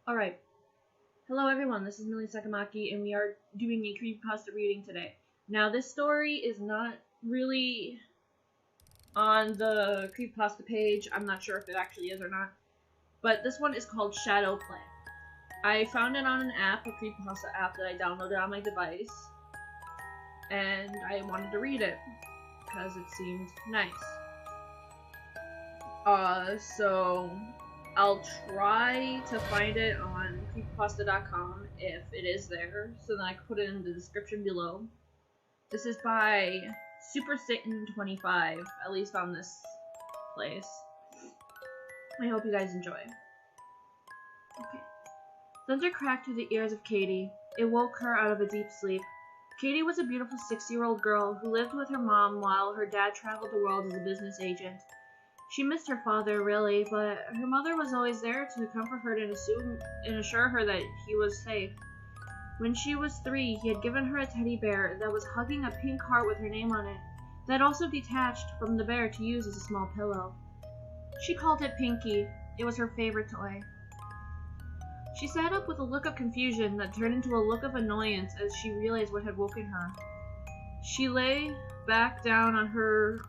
Alright, hello everyone, this is Sakamaki, and we are doing a Creepypasta reading today. Now, this story is not really on the Creepypasta page. I'm not sure if it actually is or not. But this one is called Shadow Play. I found it on an app, a Creepypasta app that I downloaded on my device. And I wanted to read it, because it seemed nice. So I'll try to find it on Creepypasta.com if it is there, so then I can put it in the description below. This is by Supersatan25, at least on this place. I hope you guys enjoy. Okay. Thunder cracked through the ears of Katie. It woke her out of a deep sleep. Katie was a beautiful 6-year-old girl who lived with her mom while her dad traveled the world as a business agent. She missed her father, really, but her mother was always there to comfort her and assure her that he was safe. When she was 3, he had given her a teddy bear that was hugging a pink heart with her name on it, that also detached from the bear to use as a small pillow. She called it Pinky. It was her favorite toy. She sat up with a look of confusion that turned into a look of annoyance as she realized what had woken her. She lay back down on her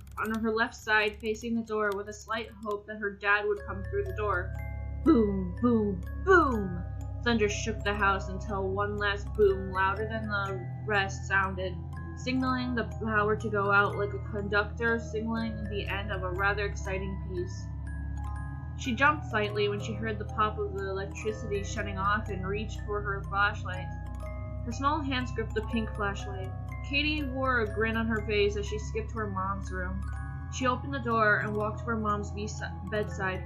left side facing the door with a slight hope that her dad would come through the door. Boom, boom, boom! Thunder shook the house until one last boom, louder than the rest, sounded, signaling the power to go out like a conductor signaling the end of a rather exciting piece. She jumped slightly when she heard the pop of the electricity shutting off and reached for her flashlight. Her small hands gripped the pink flashlight. Katie wore a grin on her face as she skipped to her mom's room. She opened the door and walked to her mom's bedside.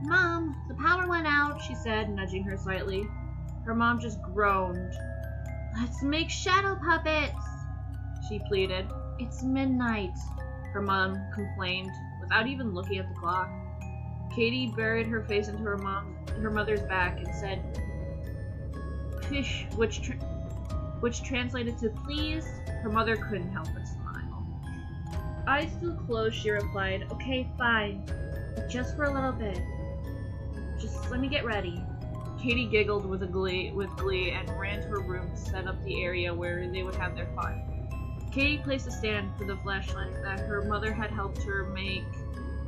"Mom, the power went out," she said, nudging her slightly. Her mom just groaned. "Let's make shadow puppets," she pleaded. "It's midnight," her mom complained, without even looking at the clock. Katie buried her face into her mother's back and said, "Pish," which translated to "please." Her mother couldn't help but smile. Eyes still closed, she replied, "Okay, fine, but just for a little bit. Just let me get ready." Katie giggled with glee and ran to her room to set up the area where they would have their fun. Katie placed a stand for the flashlight that her mother had helped her make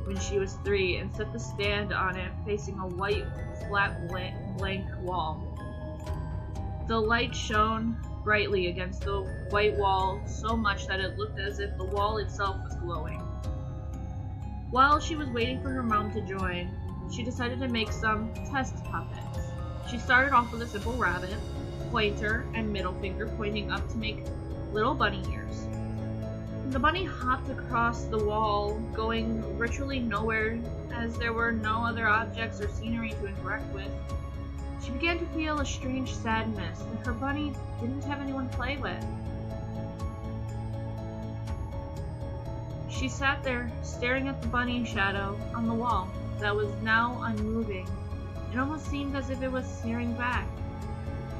when she was 3 and set the stand on it facing a white, flat, blank wall. The light shone brightly against the white wall so much that it looked as if the wall itself was glowing. While she was waiting for her mom to join, she decided to make some test puppets. She started off with a simple rabbit, pointer, and middle finger pointing up to make little bunny ears. The bunny hopped across the wall, going virtually nowhere as there were no other objects or scenery to interact with. She began to feel a strange sadness that her bunny didn't have anyone to play with. She sat there, staring at the bunny shadow on the wall that was now unmoving. It almost seemed as if it was staring back.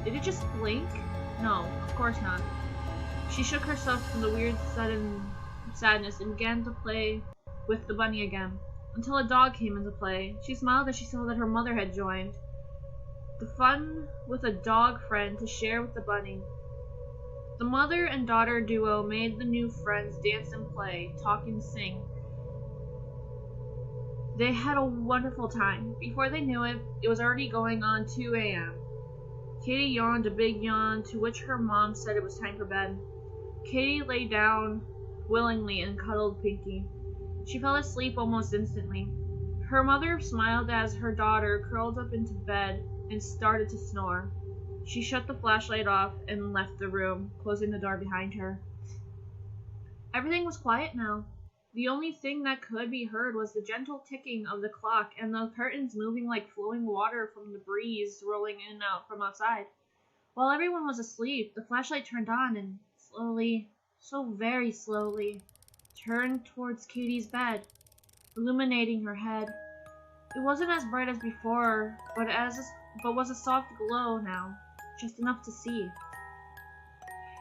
Did it just blink? No, of course not. She shook herself from the weird sudden sadness and began to play with the bunny again, until a dog came into play. She smiled as she saw that her mother had joined. The fun with a dog friend to share with the bunny. The mother and daughter duo made the new friends dance and play, talk and sing. They had a wonderful time. Before they knew it, it was already going on 2 a.m. Katie yawned a big yawn, to which her mom said it was time for bed. Katie lay down willingly and cuddled Pinky. She fell asleep almost instantly. Her mother smiled as her daughter curled up into bed and started to snore. She shut the flashlight off and left the room, closing the door behind her. Everything was quiet now. The only thing that could be heard was the gentle ticking of the clock and the curtains moving like flowing water from the breeze rolling in and out from outside. While everyone was asleep, the flashlight turned on and slowly, so very slowly, turned towards Katie's bed, illuminating her head. It wasn't as bright as before, but was a soft glow now, just enough to see.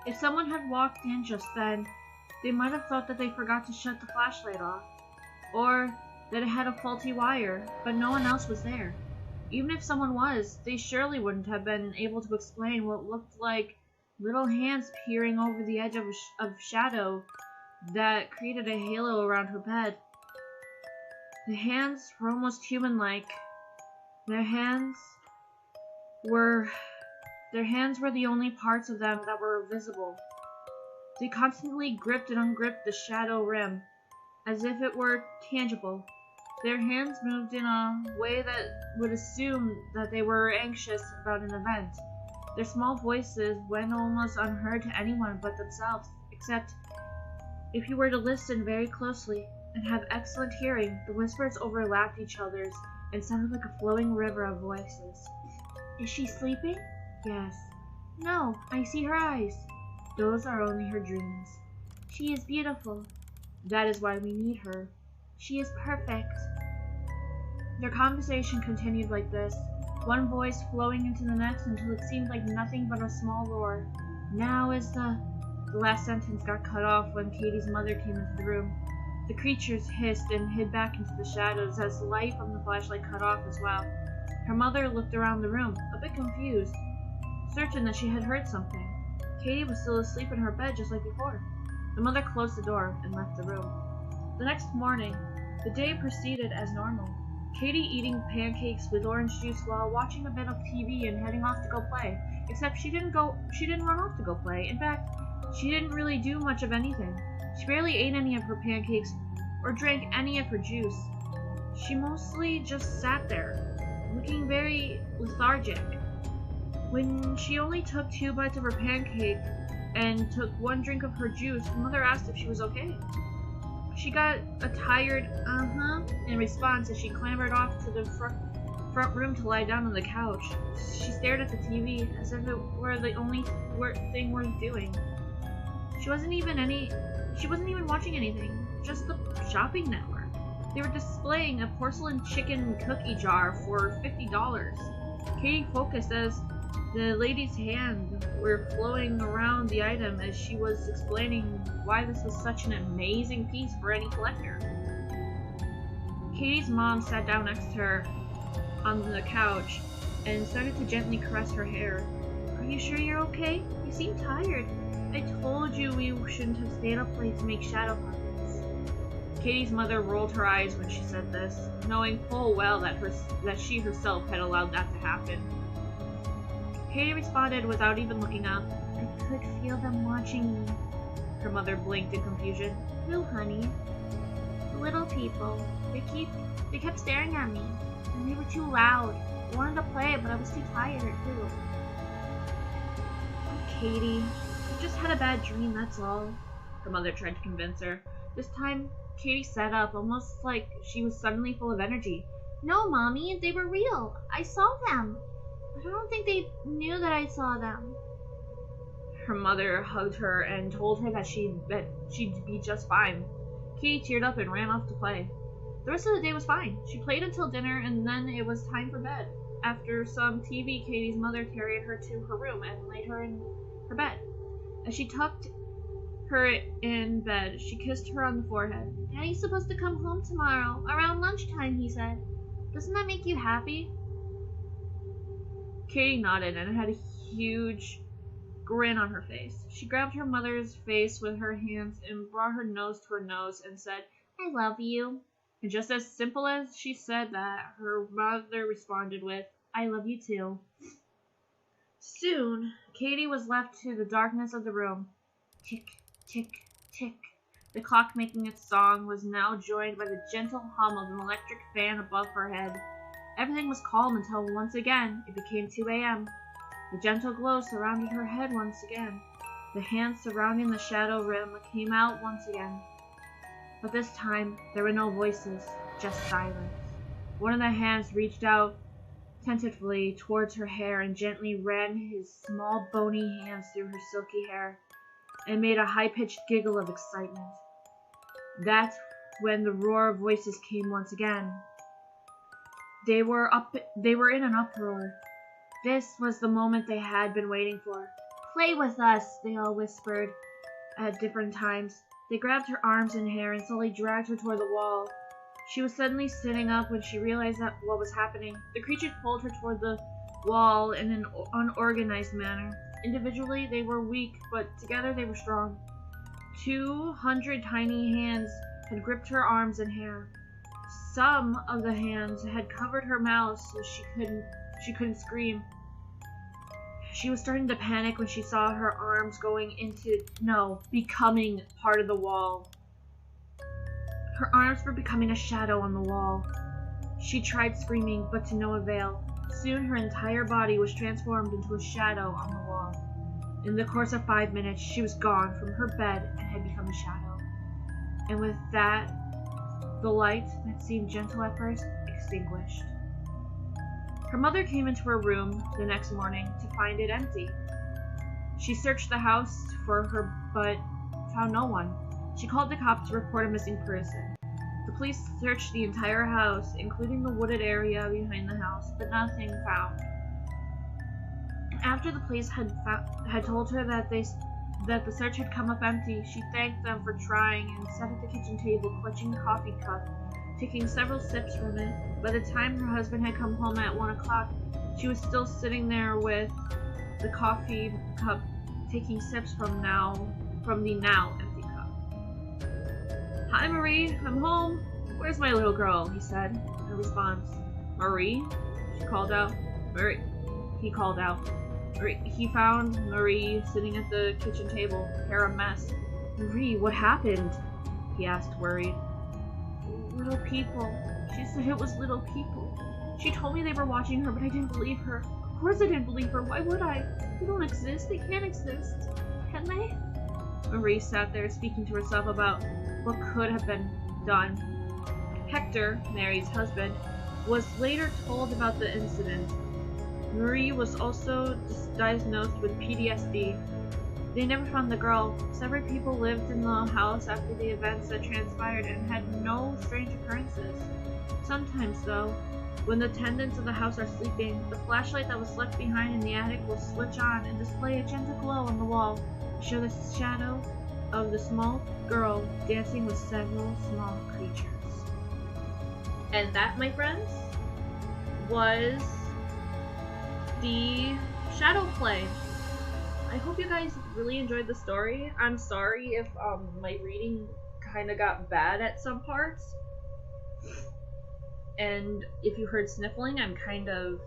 If someone had walked in just then, they might have thought that they forgot to shut the flashlight off, or that it had a faulty wire, but no one else was there. Even if someone was, they surely wouldn't have been able to explain what looked like little hands peering over the edge of shadow that created a halo around her bed. The hands were almost human-like. Their hands were the only parts of them that were visible. They constantly gripped and ungripped the shadow rim, as if it were tangible. Their hands moved in a way that would assume that they were anxious about an event. Their small voices went almost unheard to anyone but themselves, except if you were to listen very closely and have excellent hearing, the whispers overlapped each other's and sounded like a flowing river of voices. Is she sleeping? Yes. No, I see her eyes. Those are only her dreams. She is beautiful. That is why we need her. She is perfect. Their conversation continued like this, one voice flowing into the next until it seemed like nothing but a small roar. Now is the last sentence got cut off when Katie's mother came into the room. The creatures hissed and hid back into the shadows as the light from the flashlight cut off as well. Her mother looked around the room, a bit confused, certain that she had heard something. Katie was still asleep in her bed just like before. The mother closed the door and left the room. The next morning, the day proceeded as normal. Katie eating pancakes with orange juice while watching a bit of TV and heading off to go play. Except she didn't run off to go play. In fact, she didn't really do much of anything. She barely ate any of her pancakes or drank any of her juice. She mostly just sat there, looking very lethargic. When she only took 2 bites of her pancake and took 1 drink of her juice, the mother asked if she was okay. She got a tired in response as she clambered off to the front room to lie down on the couch. She stared at the TV as if it were the only thing worth doing. She wasn't even watching anything, just the shopping network. They were displaying a porcelain chicken cookie jar for $50. Katie focused as the lady's hands were flowing around the item as she was explaining why this was such an amazing piece for any collector. Katie's mom sat down next to her on the couch and started to gently caress her hair. Are you sure you're okay? You seem tired. I told you we shouldn't have stayed up late to make shadow puppets. Katie's mother rolled her eyes when she said this, knowing full well that she herself had allowed that to happen. Katie responded without even looking up. I could feel them watching me. Her mother blinked in confusion. Who, honey? The little people. They kept staring at me, and they were too loud. I wanted to play, but I was too tired, too. Oh, Katie, you just had a bad dream, that's all. Her mother tried to convince her. This time, Katie sat up, almost like she was suddenly full of energy. No, Mommy, they were real. I saw them. But I don't think they knew that I saw them. Her mother hugged her and told her that she'd be just fine. Katie teared up and ran off to play. The rest of the day was fine. She played until dinner and then it was time for bed. After some TV, Katie's mother carried her to her room and laid her in her bed. As she tucked her in bed, she kissed her on the forehead. Daddy's supposed to come home tomorrow, around lunchtime, he said. Doesn't that make you happy? Katie nodded and had a huge grin on her face. She grabbed her mother's face with her hands and brought her nose to her nose and said, I love you. And just as simple as she said that, her mother responded with, I love you too. Soon, Katie was left to the darkness of the room. Tick, tick, tick. The clock making its song was now joined by the gentle hum of an electric fan above her head. Everything was calm until once again it became 2 a.m. The gentle glow surrounded her head once again. The hands surrounding the shadow rim came out once again. But this time, there were no voices, just silence. One of the hands reached out tentatively towards her hair and gently ran his small bony hands through her silky hair and made a high-pitched giggle of excitement. That's when the roar of voices came once again. They were in an uproar. This was the moment they had been waiting for. Play with us, they all whispered at different times. They grabbed her arms and hair and slowly dragged her toward the wall. She was suddenly sitting up when she realized that what was happening. The creatures pulled her toward the wall in an unorganized manner. Individually, they were weak, but together they were strong. 200 tiny hands had gripped her arms and hair. Some of the hands had covered her mouth so she couldn't scream. She was starting to panic when she saw her arms becoming part of the wall. Her arms were becoming a shadow on the wall. She tried screaming, but to no avail. Soon her entire body was transformed into a shadow on the wall. In the course of 5 minutes, she was gone from her bed and had become a shadow. And with that, the light that seemed gentle at first extinguished. Her mother came into her room the next morning to find it empty. She searched the house for her, but found no one. She called the cops to report a missing person. The police searched the entire house, including the wooded area behind the house, but nothing found. After the police had told her that the search had come up empty, she thanked them for trying and sat at the kitchen table, clutching a coffee cup, taking several sips from it. By the time her husband had come home at 1 o'clock, she was still sitting there with the coffee cup, taking sips from the now empty cup. "Hi, Marie, I'm home. Where's my little girl?" he said. In response, "Marie?" she called out. "Marie," he called out. He found Marie sitting at the kitchen table, hair a mess. "Marie, what happened?" he asked, worried. "Little people. She said it was little people. She told me they were watching her, but I didn't believe her. Of course I didn't believe her. Why would I? They don't exist. They can't exist. Can they?" Marie sat there speaking to herself about what could have been done. Hector, Mary's husband, was later told about the incident. Marie was also diagnosed with PTSD. They never found the girl. Several people lived in the house after the events that transpired and had no strange occurrences. Sometimes, though, when the tenants of the house are sleeping, the flashlight that was left behind in the attic will switch on and display a gentle glow on the wall to show the shadow of the small girl dancing with several small creatures. And that, my friends, was the shadow play. I hope you guys really enjoyed the story. I'm sorry if my reading kind of got bad at some parts. And if you heard sniffling, I'm kind of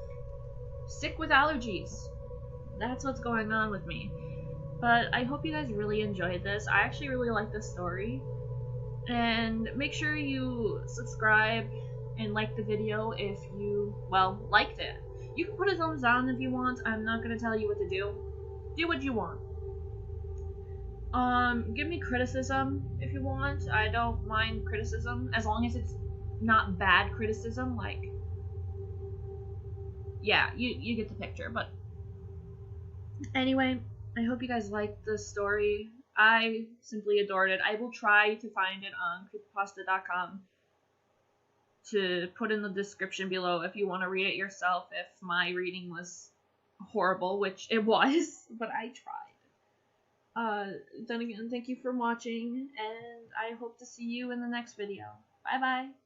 sick with allergies. That's what's going on with me. But I hope you guys really enjoyed this. I actually really like this story. And make sure you subscribe and like the video if you, liked it. You can put a thumbs down if you want. I'm not going to tell you what to do. Do what you want. Give me criticism if you want. I don't mind criticism, as long as it's not bad criticism, like, yeah, you get the picture. But anyway, I hope you guys liked the story. I simply adored it. I will try to find it on Creepypasta.com to put in the description below if you want to read it yourself, if my reading was horrible, which it was, but I tried. Then again, thank you for watching, and I hope to see you in the next video. Bye bye!